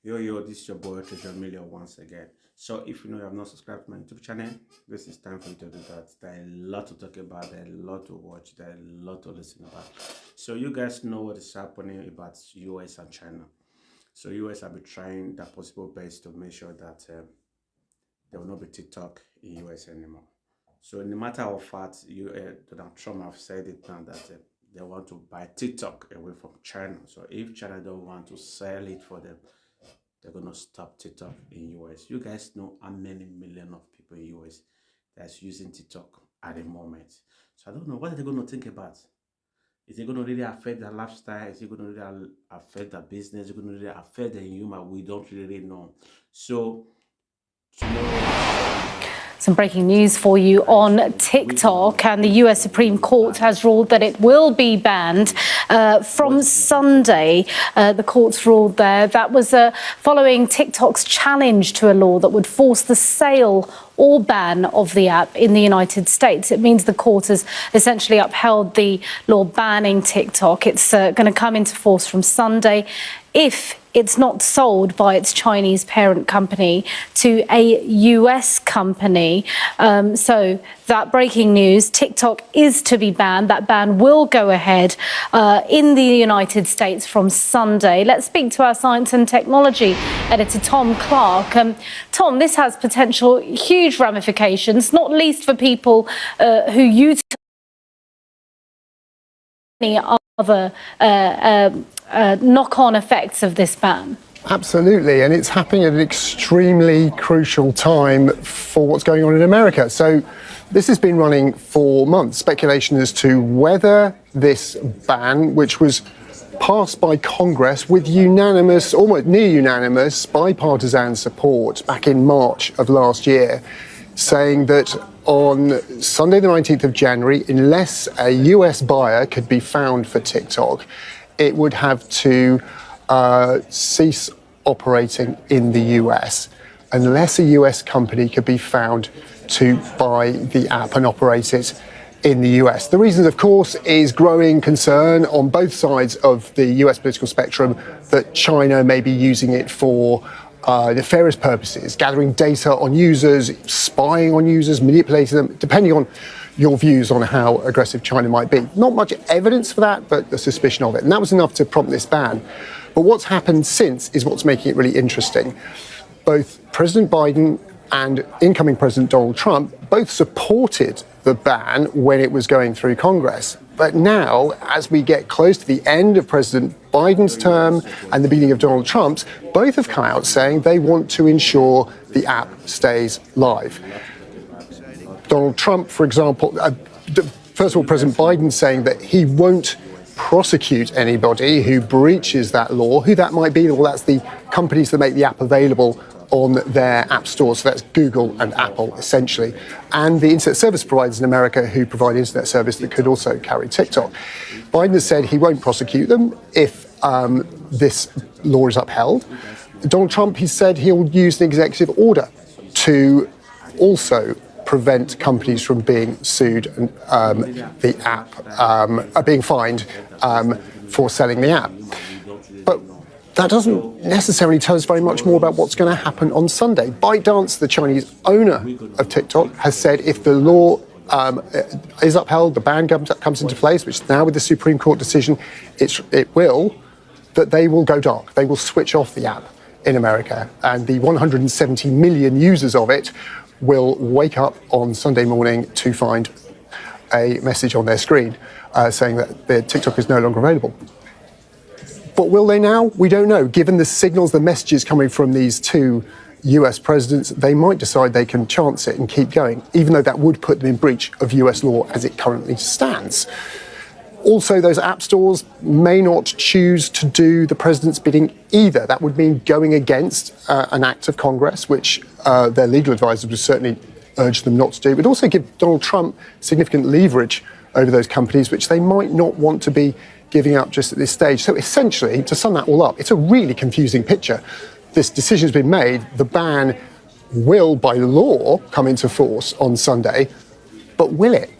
Yo, this is your boy Treasure Million once again. So if you know you have not subscribed to my YouTube channel, this is time for you to do that. There are a lot to talk about, there are a lot to watch, there are a lot to listen about. So you guys know what is happening about US and China. So US have been trying their possible best to make sure that there will not be TikTok in US anymore. So in the matter of fact, Donald Trump have said it now that they want to buy TikTok away from China. So if China don't want to sell it for them, they're going to stop TikTok in US. You guys know how many million of people in US that's using TikTok at the moment. So I don't know, what are they going to think about? Is it going to really affect their lifestyle? Is it going to really affect their business? Is it going to really affect their human? We don't really know. So some breaking news for you on TikTok, and the US Supreme Court has ruled that it will be banned from Sunday. The court's ruled there. That was following TikTok's challenge to a law that would force the sale or ban of the app in the United States. It means the court has essentially upheld the law banning TikTok. It's going to come into force from Sunday if it's not sold by its Chinese parent company to a US company. So that breaking news, TikTok is to be banned. That ban will go ahead in the United States from Sunday. Let's speak to our science and technology editor, Tom Clark. Tom, this has potential huge ramifications, not least for people who use any other knock-on effects of this ban. Absolutely, and it's happening at an extremely crucial time for what's going on in America. So this has been running for months, speculation as to whether this ban, which was passed by Congress with unanimous, almost near unanimous, bipartisan support back in March of last year, saying that on Sunday the 19th of January, unless a US buyer could be found for TikTok, it would have to cease operating in the US unless a US company could be found to buy the app and operate it in the US. The reason, of course, is growing concern on both sides of the US political spectrum that China may be using it for nefarious purposes, gathering data on users, spying on users, manipulating them, depending on your views on how aggressive China might be. Not much evidence for that, but the suspicion of it. And that was enough to prompt this ban. But what's happened since is what's making it really interesting. Both President Biden and incoming President Donald Trump both supported the ban when it was going through Congress. But now, as we get close to the end of President Biden's term and the beginning of Donald Trump's, both have come out saying they want to ensure the app stays live. Donald Trump, for example, first of all, President Biden saying that he won't prosecute anybody who breaches that law. Who that might be? Well, that's the companies that make the app available on their app stores. So that's Google and Apple, essentially, and the internet service providers in America who provide internet service that could also carry TikTok. Biden has said he won't prosecute them if this law is upheld. Donald Trump, he said he'll use an executive order to also prevent companies from being sued and the app being fined for selling the app. But that doesn't necessarily tell us very much more about what's going to happen on Sunday. ByteDance, the Chinese owner of TikTok, has said if the law is upheld, the ban comes into place, which now with the Supreme Court decision, it will, that they will go dark. They will switch off the app in America, and the 170 million users of it will wake up on Sunday morning to find a message on their screen saying that their TikTok is no longer available. But will they now? We don't know. Given the signals, the messages coming from these two US presidents, they might decide they can chance it and keep going, even though that would put them in breach of US law as it currently stands. Also, those app stores may not choose to do the president's bidding either. That would mean going against an act of Congress, which their legal advisors would certainly urge them not to do. It would also give Donald Trump significant leverage over those companies, which they might not want to be giving up just at this stage. So essentially, to sum that all up, it's a really confusing picture. This decision has been made. The ban will, by law, come into force on Sunday. But will it?